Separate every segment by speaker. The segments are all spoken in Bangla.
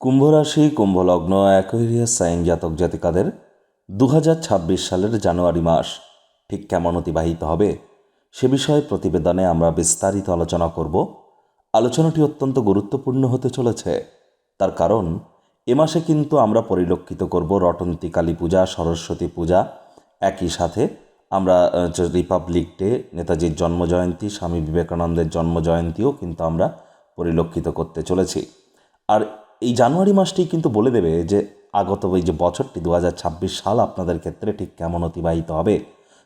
Speaker 1: কুম্ভ রাশি, কুম্ভ লগ্ন, অ্যাকোয়ারিয়াস সাইন জাতক জাতিকাদের 2026 সালের জানুয়ারি মাস ঠিক কেমন অতিবাহিত হবে সে বিষয়ে প্রতিবেদনে আমরা বিস্তারিত আলোচনা করব। আলোচনাটি অত্যন্ত গুরুত্বপূর্ণ হতে চলেছে, তার কারণ এ মাসে কিন্তু আমরা পরিলক্ষিত করব রটন্তী কালী পূজা, সরস্বতী পূজা, একই সাথে আমরা রিপাবলিক ডে, নেতাজির জন্মজয়ন্তী, স্বামী বিবেকানন্দের জন্মজয়ন্তীও কিন্তু আমরা পরিলক্ষিত করতে চলেছি। আর এই জানুয়ারি মাসটি কিন্তু বলে দেবে যে আগত ওই যে বছরটি 2026 সাল আপনাদের ক্ষেত্রে ঠিক কেমন অতিবাহিত হবে।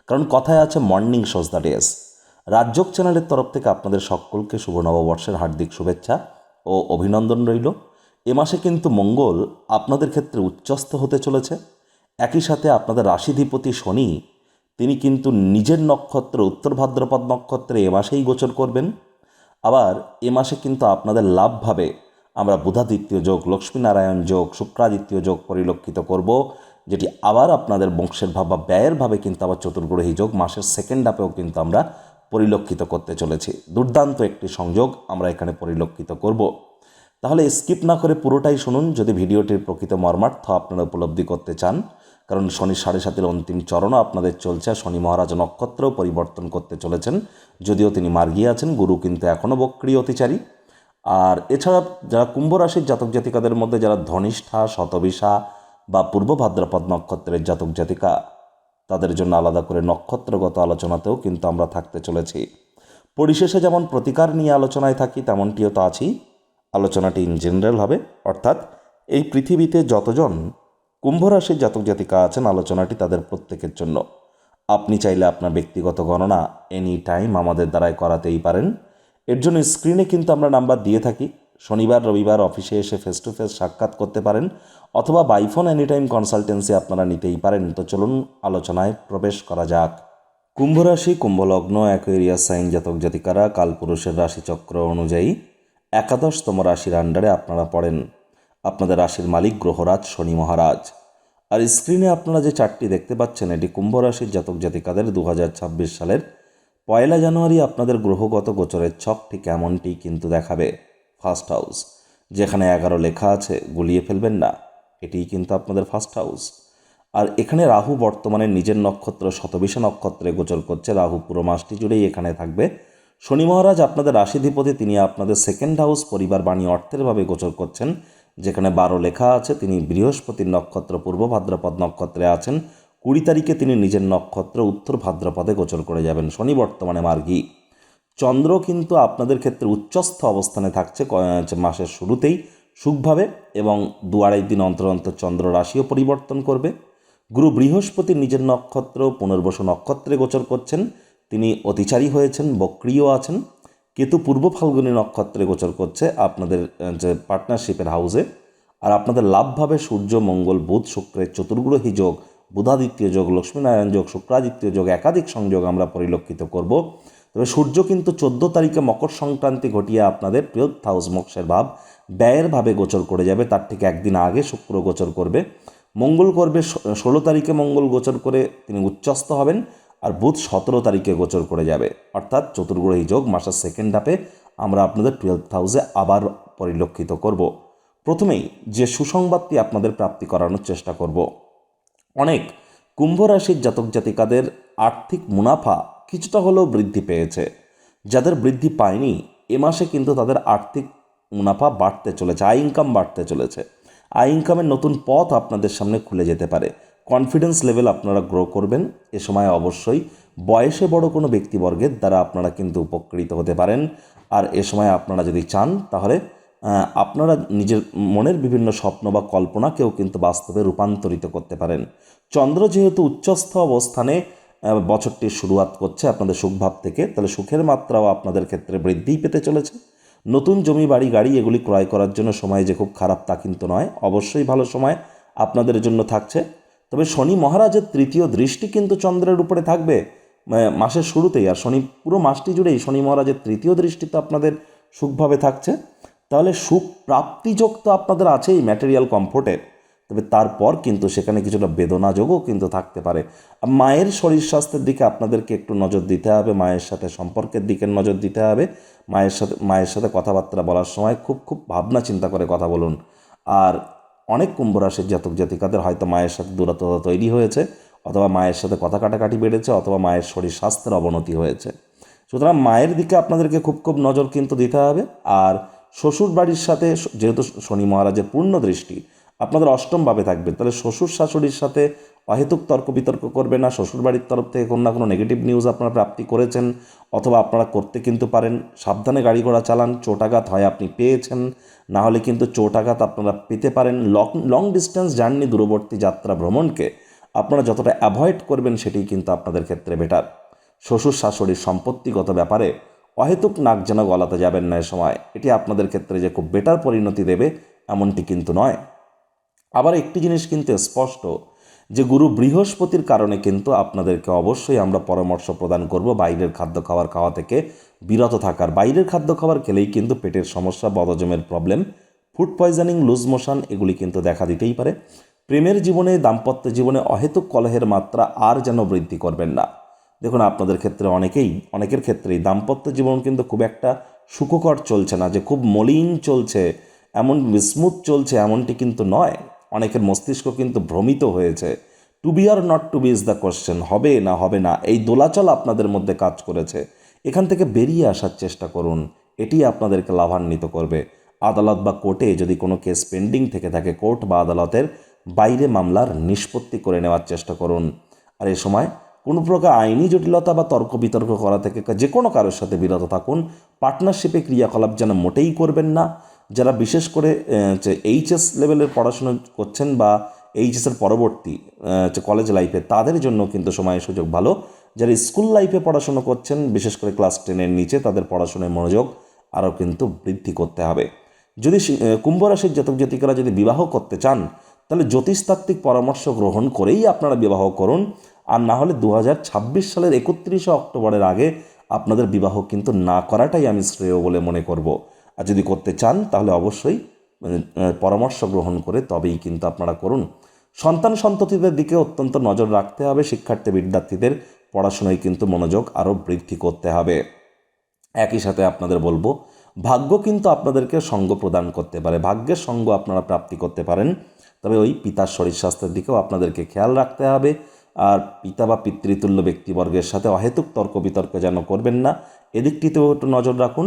Speaker 1: কারণ কথায় আছে morning shows the days. Rajyoga চ্যানেলের তরফ থেকে আপনাদের সকলকে শুভ নববর্ষের হার্দিক শুভেচ্ছা ও অভিনন্দন রইল। এ মাসে কিন্তু মঙ্গল আপনাদের ক্ষেত্রে উচ্চস্থ হতে চলেছে। একই সাথে আপনাদের রাশিধিপতি শনি তিনি কিন্তু নিজের নক্ষত্র উত্তর ভাদ্রপদ নক্ষত্রে এ মাসেই গোচর করবেন। আবার এ মাসে কিন্তু আপনাদের লাভভাবে আমরা বুধাদিত্য যোগ, লক্ষ্মীনারায়ণ যোগ, শুক্রাদিত্য যোগ পরিলক্ষিত করব, যেটি আবার আপনাদের বংশের ভাব বা ব্যয়ের ভাবে কিন্তু আবার চতুর্গ্রহী যোগ মাসের সেকেন্ড হাফেও কিন্তু আমরা পরিলক্ষিত করতে চলেছি। দুর্দান্ত একটি সংযোগ আমরা এখানে পরিলক্ষিত করব। তাহলে স্কিপ না করে পুরোটাই শুনুন যদি ভিডিওটির প্রকৃত মর্মার্থ আপনারা উপলব্ধি করতে চান। কারণ শনি 7.5 অন্তিম চরণও আপনাদের চলছে। শনি মহারাজ নক্ষত্রও পরিবর্তন করতে চলেছেন, যদিও তিনি মার্গী আছেন। গুরু কিন্তু এখনও বক্রী অতিচারী। আর এছাড়া যারা কুম্ভ রাশির জাতক জাতিকাদের মধ্যে যারা ধনিষ্ঠা, শতবিশা বা পূর্ব ভাদ্রপদ নক্ষত্রের জাতক জাতিকা, তাদের জন্য আলাদা করে নক্ষত্রগত আলোচনাতেও কিন্তু আমরা থাকতে চলেছি। পরিশেষে যেমন প্রতিকার নিয়ে আলোচনায় থাকি তেমনটিও তো আছি। আলোচনাটি ইন জেনারেল হবে, অর্থাৎ এই পৃথিবীতে যতজন কুম্ভ রাশির জাতক জাতিকা আছেন আলোচনাটি তাদের প্রত্যেকের জন্য। আপনি চাইলে আপনার ব্যক্তিগত গণনা এনি টাইম আমাদের দ্বারাই করাতেই পারেন। এর জন্য স্ক্রিনে কিন্তু আমরা নাম্বার দিয়ে থাকি। শনিবার রবিবার অফিসে এসে ফেস টু ফেস সাক্ষাৎ করতে পারেন, অথবা বাইফোন এনি টাইম কনসালটেন্সি আপনারা নিতেই পারেন। তো চলুন আলোচনায় প্রবেশ করা যাক। কুম্ভ রাশি, কুম্ভ লগ্ন, অ্যাকোয়ারিয়াস সাইন জাতক জাতিকারা কালপুরুষের রাশিচক্র অনুযায়ী একাদশতম রাশির আন্ডারে আপনারা পড়েন। আপনাদের রাশির মালিক গ্রহরাজ শনি মহারাজ। আর স্ক্রিনে আপনারা যে চার্টটি দেখতে পাচ্ছেন এটি কুম্ভ রাশির জাতক জাতিকাদের 2026 সালের 1 জানুয়ারি আপনাদের গ্রহগত গোচরের ছক ঠিক এমনটি কিন্তু দেখাবে। ফার্স্ট হাউস, যেখানে 11 লেখা আছে গুলিয়ে ফেলবেন না, এটিই কিন্তু আপনাদের ফার্স্ট হাউস। আর এখানে রাহু বর্তমানে নিজের নক্ষত্র শতবিশা নক্ষত্রে গোচর করছে। রাহু পুরো মাসটি জুড়েই এখানে থাকবে। শনি মহারাজ আপনাদের রাশিধিপতি, তিনি আপনাদের সেকেন্ড হাউস পরিবার বাণী অর্থের ভাবে গোচর করছেন, যেখানে 12 লেখা আছে। তিনি বৃহস্পতির নক্ষত্র পূর্ব ভাদ্রপদ নক্ষত্রে আছেন। 20 তারিখে তিনি নিজের নক্ষত্র উত্তর ভাদ্রপদে গোচর করে যাবেন। শনি বর্তমানে মার্গী। চন্দ্র কিন্তু আপনাদের ক্ষেত্রে উচ্চস্থ অবস্থানে থাকছে মাসের শুরুতেই সুখভাবে, এবং 2-2.5 দিন অন্তর অন্তর চন্দ্র রাশিও পরিবর্তন করবে। গুরু বৃহস্পতি নিজের নক্ষত্র পুনর্বসু নক্ষত্রে গোচর করছেন। তিনি অতিচারী হয়েছেন, বক্রিয় আছেন। কেতু পূর্ব ফাল্গুনী নক্ষত্রে গোচর করছে আপনাদের যে পার্টনারশিপের হাউসে। আর আপনাদের লাভভাবে সূর্য, মঙ্গল, বুধ, শুক্রের চতুর্গ্রহী যোগ, বুধাদিত্য যোগ, লক্ষ্মীনারায়ণ যোগ, শুক্রাদিত্য যোগ, একাধিক সংযোগ আমরা পরিলক্ষিত করব। তবে সূর্য কিন্তু 14 তারিখে মকর সংক্রান্তি ঘটিয়ে আপনাদের 12th হাউস মোক্ষের ভাব ব্যয়ের ভাবে গোচর করে যাবে। তার ঠিক একদিন আগে শুক্র গোচর করবে। মঙ্গল করবে 16 তারিখে মঙ্গল গোচর করে তিনি উচ্চস্থ হবেন। আর বুধ 17 তারিখে গোচর করে যাবে। অর্থাৎ চতুর্গ্রহী যোগ মাসের সেকেন্ড হাফে আমরা আপনাদের 12th হাউসে আবার পরিলক্ষিত করব। প্রথমেই যে সুসংবাদটি আপনাদের প্রাপ্তি করানোর চেষ্টা করব, অনেক কুম্ভ রাশির জাতক জাতিকাদের আর্থিক মুনাফা কিছুটা হলেও বৃদ্ধি পেয়েছে। যাদের বৃদ্ধি পায়নি এ মাসে কিন্তু তাদের আর্থিক মুনাফা বাড়তে চলেছে, আয় ইনকাম বাড়তে চলেছে। আয় ইনকামের নতুন পথ আপনাদের সামনে খুলে যেতে পারে। কনফিডেন্স লেভেল আপনারা গ্রো করবেন। এ সময় অবশ্যই বয়সে বড় কোনো ব্যক্তিবর্গের দ্বারা আপনারা কিন্তু উপকৃত হতে পারেন। আর এ সময় আপনারা যদি চান তাহলে আপনারা নিজের মনের বিভিন্ন স্বপ্ন বা কল্পনাকেও কিন্তু বাস্তবে রূপান্তরিত করতে পারেন। চন্দ্র যেহেতু উচ্চস্থ অবস্থানে বছরটির শুরুয়াত করছে আপনাদের সুখভাব থেকে, তাহলে সুখের মাত্রাও আপনাদের ক্ষেত্রে বৃদ্ধিই পেতে চলেছে। নতুন জমি, বাড়ি, গাড়ি এগুলি ক্রয় করার জন্য সময় যে খুব খারাপ তা কিন্তু নয়, অবশ্যই ভালো সময় আপনাদের জন্য থাকছে। তবে শনি মহারাজের তৃতীয় দৃষ্টি কিন্তু চন্দ্রের উপরে থাকবে মাসের শুরুতেই। আর শনি পুরো মাসটি জুড়েই শনি মহারাজের তৃতীয় দৃষ্টি তো আপনাদের সুখভাবে থাকছে। তাহলে সুখ প্রাপ্তিযোগ তো আপনাদের আছেই ম্যাটেরিয়াল কমফোর্টের, তবে তারপর কিন্তু সেখানে কিছুটা বেদনাযোগও কিন্তু থাকতে পারে। মায়ের শরীর স্বাস্থ্যের দিকে আপনাদেরকে একটু নজর দিতে হবে। মায়ের সাথে সম্পর্কের দিকে নজর দিতে হবে। মায়ের সাথে কথাবার্তা বলার সময় খুব ভাবনা চিন্তা করে কথা বলুন। আর অনেক কুম্ভ রাশির জাতক জাতিকাদের হয়তো মায়ের সাথে দূরত্বতা তৈরি হয়েছে, অথবা মায়ের সাথে কথা কাটাকাটি বেড়েছে, অথবা মায়ের শরীর স্বাস্থ্যের অবনতি হয়েছে। সুতরাং মায়ের দিকে আপনাদেরকে খুব নজর কিন্তু দিতে হবে। আর শ্বশুর বাড়ির সাথে, যেহেতু শনি মহারাজের পূর্ণ দৃষ্টি আপনাদের অষ্টমভাবে থাকবে, তাহলে শ্বশুর শাশুড়ির সাথে অহেতুক তর্ক বিতর্ক করবে না। শ্বশুরবাড়ির তরফ থেকে কোনো না কোনো নেগেটিভ নিউজ আপনারা প্রাপ্তি করেছেন, অথবা আপনারা করতে কিন্তু পারেন। সাবধানে গাড়ি ঘোড়া চালান। চোটাঘাত হয় আপনি পেয়েছেন, না হলে কিন্তু চোটাঘাত আপনারা পেতে পারেন। লং ডিস্টেন্স জার্নি, দূরবর্তী যাত্রা ভ্রমণকে আপনারা যতটা অ্যাভয়েড করবেন সেটাই কিন্তু আপনাদের ক্ষেত্রে বেটার। শ্বশুর শাশুড়ির সম্পত্তিগত ব্যাপারে অহেতুক নাক যেন গলাতে যাবেন না এ সময়। এটি আপনাদের ক্ষেত্রে যে খুব বেটার পরিণতি দেবে এমনটি কিন্তু নয়। আবার একটি জিনিস কিন্তু স্পষ্ট, যে গুরু বৃহস্পতির কারণে কিন্তু আপনাদেরকে অবশ্যই আমরা পরামর্শ প্রদান করব বাইরের খাদ্য খাওয়া থেকে বিরত থাকার। বাইরের খাদ্য খাবার খেলেই কিন্তু পেটের সমস্যা, বদহজমের problem, food poisoning, loose motion এগুলি কিন্তু দেখা দিতেই পারে। প্রেমের জীবনে, দাম্পত্য জীবনে অহেতুক কলহের মাত্রা আর যেন বৃদ্ধি করবেন না। দেখুন, আপনাদের ক্ষেত্রে অনেকের ক্ষেত্রেই দাম্পত্য জীবন কিন্তু খুব একটা সুখকর চলছে না, যে খুব মলিন চলছে, এমন স্মুথ চলছে এমনটি কিন্তু নয়। অনেকের মস্তিষ্ক কিন্তু ভ্রমিত হয়েছে। To be or not to be is the question. হবে না হবে না, এই দোলাচল আপনাদের মধ্যে কাজ করেছে। এখান থেকে বেরিয়ে আসার চেষ্টা করুন, এটি আপনাদেরকে লাভান্বিত করবে। আদালত বা কোর্টে যদি কোনো কেস পেন্ডিং থেকে থাকে, কোর্ট বা আদালতের বাইরে মামলার নিষ্পত্তি করে নেওয়ার চেষ্টা করুন। আর এ সময় কোনো প্রকার আইনি জটিলতা বা তর্ক বিতর্ক করা থেকে যে কোনো কারোর সাথে বিরত থাকুন। পার্টনারশিপে ক্রিয়াকলাপ যেন মোটেই করবেন না। যারা বিশেষ করে এইচএস লেভেলের পড়াশুনো করছেন বা এইচএসের পরবর্তী কলেজ লাইফে, তাদের জন্য কিন্তু সময় সুযোগ ভালো। যারা স্কুল লাইফে পড়াশুনো করছেন, বিশেষ করে ক্লাস 10-এর নিচে, তাদের পড়াশোনায় মনোযোগ আরও কিন্তু বৃদ্ধি করতে হবে। যদি কুম্ভ রাশির জাতক জাতিকারা যদি বিবাহ করতে চান, তাহলে জ্যোতিষতাত্ত্বিক পরামর্শ গ্রহণ করেই আপনারা বিবাহ করুন। আর না হলে 2026 সালের 31শে অক্টোবরের আগে আপনাদের বিবাহ কিন্তু না করাটাই আমি শ্রেয় বলে মনে করব। আর যদি করতে চান তাহলে অবশ্যই পরামর্শ গ্রহণ করে তবেই কিন্তু আপনারা করুন। সন্ততিদের দিকে অত্যন্ত নজর রাখতে হবে। শিক্ষার্থী বিদ্যার্থীদের পড়াশোনায় কিন্তু মনোযোগ আরও বৃদ্ধি করতে হবে। একই সাথে আপনাদের বলবো, ভাগ্য কিন্তু আপনাদেরকে সঙ্গ প্রদান করতে পারে। ভাগ্যের সঙ্গ আপনারা প্রাপ্তি করতে পারেন, তবে ওই পিতার শরীর স্বাস্থ্যের দিকেও আপনাদেরকে খেয়াল রাখতে হবে। আর পিতা বা পিতৃতুল্য ব্যক্তিবর্গের সাথে অহেতুক তর্ক বিতর্ক যেন করবেন না, এদিকটিতেও একটু নজর রাখুন।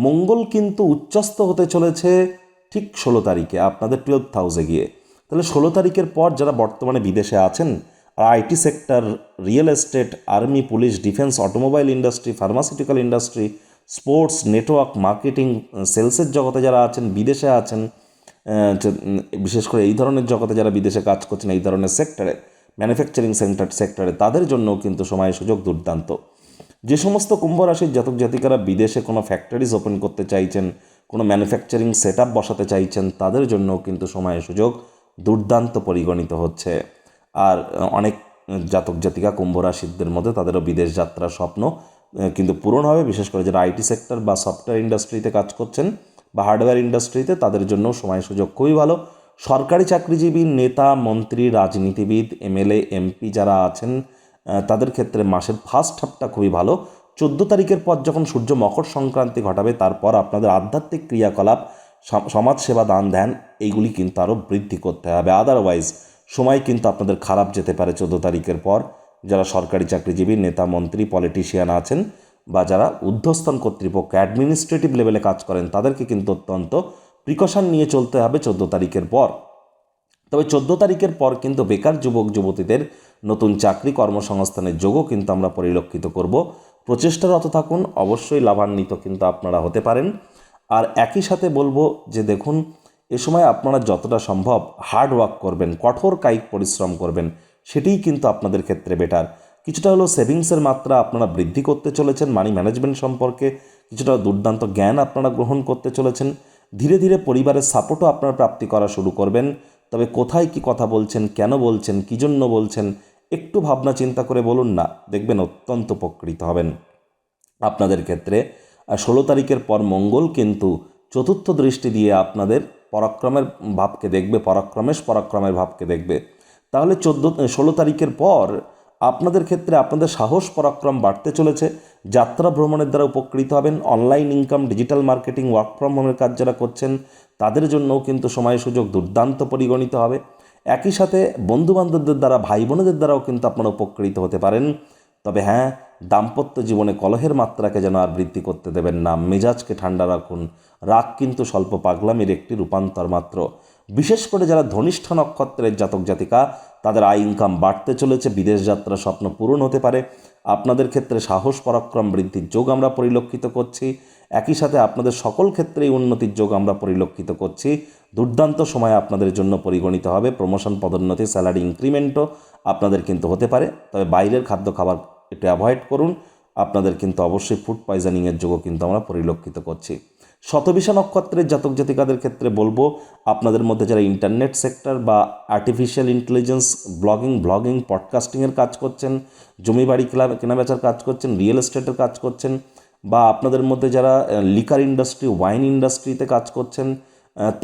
Speaker 1: মঙ্গল কিন্তু উচ্চস্থ হতে চলেছে ঠিক 16 তারিখে আপনাদের 12th হাউসে গিয়ে। তাহলে 16 তারিখের পর যারা বর্তমানে বিদেশে আছেন, IT sector, real estate, army, police, defence, automobile industry, pharmaceutical industry, sports, network marketing, সেলসের জগতে যারা আছেন, বিদেশে আছেন, বিশেষ করে এই ধরনের জগতে যারা বিদেশে কাজ করছেন, এই ধরনের সেক্টরে, ম্যানুফ্যাকচারিং সেক্টরে, তাদের জন্য কিন্তু সময় সুযোগ দুর্দান্ত। যে সমস্ত কুম্ভ রাশির জাতক জাতিকারা বিদেশে কোনো ফ্যাক্টরিজ ওপেন করতে চাইছেন, কোনো ম্যানুফ্যাকচারিং সেট আপ বসাতে চাইছেন, তাদের জন্য কিন্তু সময় সুযোগ দুর্দান্ত পরিগণিত হচ্ছে। আর অনেক জাতক জাতিকা কুম্ভ রাশিদের মধ্যে তাদেরও বিদেশ যাত্রার স্বপ্ন কিন্তু পূরণ হবে। বিশেষ করে যারা আইটি সেক্টর বা সফটওয়্যার ইন্ডাস্ট্রিতে কাজ করছেন বা হার্ডওয়্যার ইন্ডাস্ট্রিতে, তাদের জন্য সময় সুযোগ খুবই ভালো। সরকারি চাকরিজীবী, নেতা, মন্ত্রী, রাজনীতিবিদ, এমএলএ, এমপি যারা আছেন, তাদের ক্ষেত্রে মাসের ফার্স্ট হাফটা খুবই ভালো। 14 তারিখের পর যখন সূর্য মকর সংক্রান্তি ঘটাবে, তারপর আপনাদের আধ্যাত্মিক ক্রিয়াকলাপ, সমাজসেবা, দান ধ্যান, এইগুলি কিন্তু আরও বৃদ্ধি করতে হবে। আদারওয়াইজ সময় কিন্তু আপনাদের খারাপ যেতে পারে 14 তারিখের পর। যারা সরকারি চাকরিজীবী, নেতা, মন্ত্রী, পলিটিশিয়ান আছেন বা যারা ঊর্ধ্বস্তন কর্তৃপক্ষ, অ্যাডমিনিস্ট্রেটিভ লেভেলে কাজ করেন, তাদেরকে কিন্তু অত্যন্ত প্রিকশন নিয়ে চলতে হবে 14 তারিখের পর। তবে 14 তারিখের পর কিন্তু বেকার যুবক যুবতীদের নতুন চাকরি কর্মসংস্থানের যোগও কিন্তু আমরা পরিলক্ষিত করব। প্রচেষ্টারত থাকুন, অবশ্যই লাভান্বিত কিন্তু আপনারা হতে পারেন। আর একই সাথে বলবো যে দেখুন, এ সময় আপনারা যতটা সম্ভব হার্ড ওয়ার্ক করবেন, কঠোর কায়িক পরিশ্রম করবেন, সেটিই কিন্তু আপনাদের ক্ষেত্রে বেটার। কিছুটা হলো সেভিংসের মাত্রা আপনারা বৃদ্ধি করতে চলেছেন, মানি ম্যানেজমেন্ট সম্পর্কে কিছুটা দুর্দান্ত জ্ঞান আপনারা গ্রহণ করতে চলেছেন। ধীরে ধীরে পরিবারের সাপোর্টও আপনারা প্রাপ্তি করা শুরু করবেন। তবে কোথায় কি কথা বলছেন, কেন বলছেন, কী জন্য বলছেন, একটু ভাবনা চিন্তা করে বলুন না, দেখবেন অত্যন্ত উপকৃত হবেন। আপনাদের ক্ষেত্রে 16 তারিখের পর মঙ্গল কিন্তু চতুর্থ দৃষ্টি দিয়ে আপনাদের পরাক্রমের ভাবকে দেখবে, পরাক্রমের ভাবকে দেখবে। তাহলে 16 তারিখের পর আপনাদের ক্ষেত্রে আপনাদের সাহস পরাক্রম বাড়তে চলেছে। যাত্রা ভ্রমণের দ্বারা উপকৃত হবেন। Online income, digital marketing, work from হোমের কাজ যারা করছেন তাদের জন্যও কিন্তু সময় সুযোগ দুর্দান্ত পরিগণিত হবে। একই সাথে বন্ধুবান্ধবদের দ্বারা, ভাই বোনেদের দ্বারাও কিন্তু আপনারা উপকৃত হতে পারেন। তবে হ্যাঁ, দাম্পত্য জীবনে কলহের মাত্রাকে যেন আর বৃদ্ধি করতে দেবেন না। মেজাজকে ঠান্ডা রাখুন। রাগ কিন্তু স্বল্প পাগলামির একটি রূপান্তর মাত্র। বিশেষ করে যারা ধনিষ্ঠা নক্ষত্রের জাতক জাতিকা, তাদের আয় ইনকাম বাড়তে চলেছে। বিদেশ যাত্রার স্বপ্ন পূরণ হতে পারে। আপনাদের ক্ষেত্রে সাহস পরাক্রম বৃদ্ধির যোগ আমরা পরিলক্ষিত করছি। একই সাথে আপনাদের সকল ক্ষেত্রেই উন্নতির যোগ আমরা পরিলক্ষিত করছি। দুর্দান্ত সময় আপনাদের জন্য পরিগণিত হবে। প্রমোশন, পদোন্নতি, স্যালারি ইনক্রিমেন্টও আপনাদের কিন্তু হতে পারে। তবে বাইরের খাদ্য খাবার একটু অ্যাভয়েড করুন। আপনাদের কিন্তু অবশ্যই ফুড পয়জনিংয়ের যোগও কিন্তু আমরা পরিলক্ষিত করছি। শতবিশা নক্ষত্রের জাতক জাতিকাদের ক্ষেত্রে বলবো, আপনাদের মধ্যে যারা ইন্টারনেট সেক্টর বা আর্টিফিশিয়াল ইন্টেলিজেন্স, ব্লগিং, পডকাস্টিংয়ের কাজ করছেন, জমি বাড়ি কেনাবেচার কাজ করছেন, রিয়েল এস্টেটের কাজ করছেন, বা আপনাদের মধ্যে যারা লিকার ইন্ডাস্ট্রি, ওয়াইন ইন্ডাস্ট্রিতে কাজ করছেন,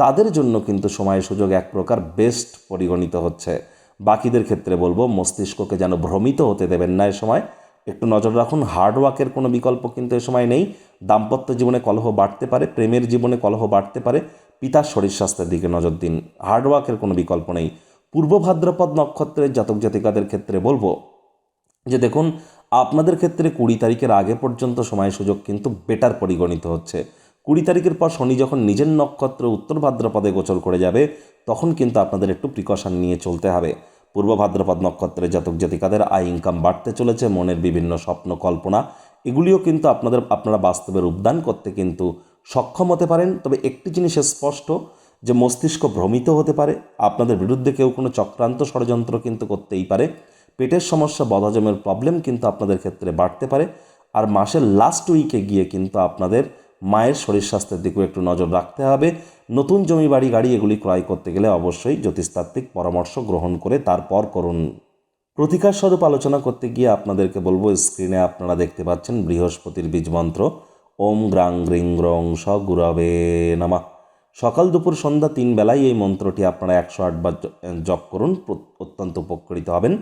Speaker 1: তাদের জন্য কিন্তু সময় সুযোগ এক প্রকার বেস্ট পরিগণিত হচ্ছে। বাকিদের ক্ষেত্রে বলবো, মস্তিষ্ককে যেন ভ্রমিত হতে দেবেন না। এ সময় একটু নজর রাখুন। হার্ডওয়ার্কের কোনো বিকল্প কিন্তু এ সময় নেই। দাম্পত্য জীবনে কলহ বাড়তে পারে, প্রেমের জীবনে কলহ বাড়তে পারে। পিতার শরীর স্বাস্থ্যের দিকে নজর দিন। হার্ডওয়ার্কের কোনো বিকল্প নেই। পূর্ব ভাদ্রপদ নক্ষত্রের জাতক জাতিকাদের ক্ষেত্রে বলবো যে দেখুন, আপনাদের ক্ষেত্রে 20 তারিখের আগে পর্যন্ত সময় সুযোগ কিন্তু বেটার পরিগণিত হচ্ছে। 20 তারিখের পর শনি যখন নিজের নক্ষত্র উত্তর ভাদ্রপদে গোচর করে যাবে, তখন কিন্তু আপনাদের একটু প্রিকশন নিয়ে চলতে হবে। পূর্ব ভাদ্রপদ নক্ষত্রের জাতক জাতিকাদের আয় ইনকাম বাড়তে চলেছে। মনের বিভিন্ন স্বপ্ন, কল্পনা, এগুলিও কিন্তু আপনারা বাস্তবে রূপদান করতে কিন্তু সক্ষম হতে পারেন। তবে একটি জিনিস স্পষ্ট, যে মস্তিষ্ক ভ্রমিত হতে পারে। আপনাদের বিরুদ্ধে কেউ কোনো চক্রান্ত, ষড়যন্ত্র কিন্তু করতেই পারে। পেটের সমস্যা, বদহজমের প্রবলেম কিন্তু আপনাদের ক্ষেত্রে বাড়তে পারে। আর মাসের লাস্ট উইকে গিয়ে কিন্তু আপনাদের মায়ের শরীর স্বাস্থ্যের দিকেও একটু নজর রাখতে হবে। নতুন জমি, বাড়ি, গাড়ি এগুলি ক্রয় করতে গেলে অবশ্যই জ্যোতিষতাত্ত্বিক পরামর্শ গ্রহণ করে তারপর করুন। প্রতিকার স্বরূপ আলোচনা করতে গিয়ে আপনাদেরকে বলবো, স্ক্রিনে আপনারা দেখতে পাচ্ছেন বৃহস্পতির বীজ মন্ত্র ওম গ্রাং গ্রিং গ্রং স গুরবে নমঃ। সকাল, দুপুর, সন্ধ্যা 3 বেলায় এই মন্ত্রটি আপনারা 108 বার জপ করুন। অত্যন্ত উপকৃত হবেন।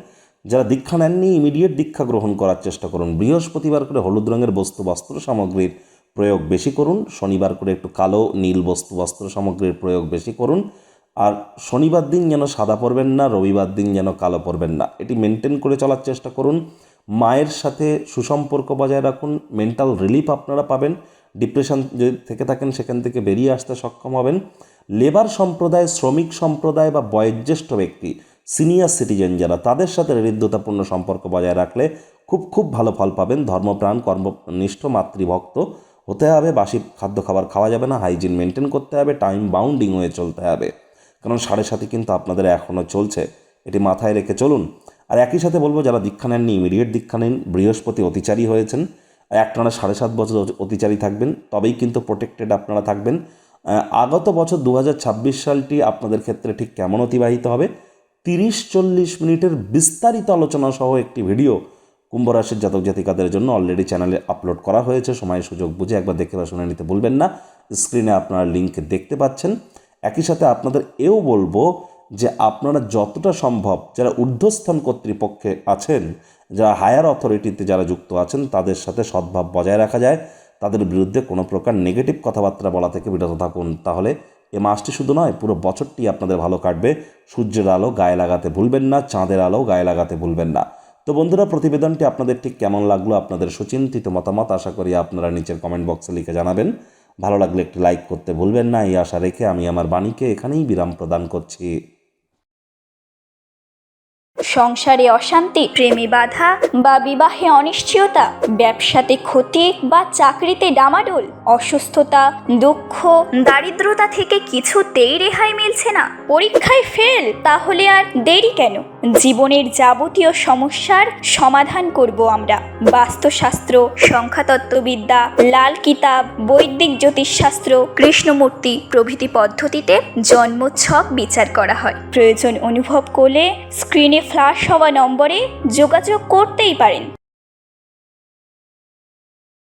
Speaker 1: যারা দীক্ষা নেননি, ইমিডিয়েট দীক্ষা গ্রহণ করার চেষ্টা করুন। বৃহস্পতিবার করে হলুদ রঙের বস্ত্র সামগ্রীর প্রয়োগ বেশি করুন। শনিবার করে একটু কালো, নীল বস্ত্র সামগ্রীর প্রয়োগ বেশি করুন। আর শনিবার দিন যেন সাদা পরবেন না, রবিবার দিন যেন কালো পরবেন না। এটি মেনটেন করে চলার চেষ্টা করুন। মায়ের সাথে সুসম্পর্ক বজায় রাখুন। মেন্টাল রিলিফ আপনারা পাবেন। ডিপ্রেশন যদি থেকে থাকেন, সেখান থেকে বেরিয়ে আসতে সক্ষম হবেন। লেবার সম্প্রদায়, শ্রমিক সম্প্রদায় বা বয়োজ্যেষ্ঠ ব্যক্তি, সিনিয়র সিটিজেন যারা, তাদের সাথে হৃদ্যতাপূর্ণ সম্পর্ক বজায় রাখলে খুব ভালো ফল পাবেন। ধর্মপ্রাণ, কর্মনিষ্ঠ, মাতৃভক্ত হতে হবে। বাসি খাদ্য খাবার খাওয়া যাবে না। হাইজিন মেনটেন করতে হবে। টাইম বাউন্ডিং হয়ে চলতে হবে। কারণ 7.5 কিন্তু আপনাদের এখনও চলছে। এটি মাথায় রেখে চলুন। আর একই সাথে বলবো, যারা দীক্ষা নেননি, ইমিডিয়েট দীক্ষা নিন। বৃহস্পতি অতিচারী হয়েছেন। একটানা 7.5 বছর অতিচারী থাকবেন, তবেই কিন্তু প্রোটেক্টেড আপনারা থাকবেন। আগত বছর 2026 সালটি আপনাদের ক্ষেত্রে ঠিক কেমন অতিবাহিত হবে, 30-40 মিনিটের বিস্তারিত আলোচনা সহ একটি ভিডিও কুম্ভ রাশির জাতক জাতিকাদের জন্য অলরেডি চ্যানেলে আপলোড করা হয়েছে। সময় সুযোগ বুঝে একবার দেখে বা শুনে নিতে ভুলবেন না। স্ক্রিনে আপনারা লিঙ্ক দেখতে পাচ্ছেন। একই সাথে আপনাদের এও বলবো যে আপনারা যতটা সম্ভব, যারা ঊর্ধ্বস্থান কর্তৃপক্ষে আছেন, যারা হায়ার অথরিটিতে যারা যুক্ত আছেন, তাদের সাথে সদ্ভাব বজায় রাখা যায়। তাদের বিরুদ্ধে কোনো প্রকার নেগেটিভ কথাবার্তা বলা থেকে বিরত থাকুন। তাহলে এ মাসটি শুধু নয়, পুরো বছরটি আপনাদের ভালো কাটবে। সূর্যের আলো গায়ে লাগাতে ভুলবেন না, চাঁদের আলো গায়ে লাগাতে ভুলবেন না। তো বন্ধুরা, প্রতিবেদনটি আপনাদের ঠিক কেমন লাগলো, আপনাদের সুচিন্তিত মতামত আশা করি আপনারা নিচের কমেন্ট বক্সে লিখে জানাবেন। ভালো লাগলে একটি লাইক করতে ভুলবেন না। এই আশা রেখে আমি আমার বাণীকে এখানেই বিরাম প্রদান করছি।
Speaker 2: সংসারে অশান্তি, প্রেমে বাধা বা বিবাহে অনিশ্চয়তা, ব্যবসাতে ক্ষতি বা চাকরিতে ডামাডোল, অসুস্থতা, দুঃখ, দারিদ্রতা থেকে কিছুতেই রেহাই মিলছে না, পরীক্ষায় ফেল, তাহলে আর দেরি কেন? জীবনের যাবতীয় সমস্যার সমাধান করব আমরা। বাস্তুশাস্ত্র, সংখ্যাতত্ত্ববিদ্যা, লাল কিতাব, বৈদিক জ্যোতিষশাস্ত্র, কৃষ্ণমূর্তি প্রভৃতি পদ্ধতিতে জন্মছক বিচার করা হয়। প্রয়োজন অনুভব করলে স্ক্রিনে ফ্ল্যাশ হওয়া নম্বরে যোগাযোগ করতেই পারেন।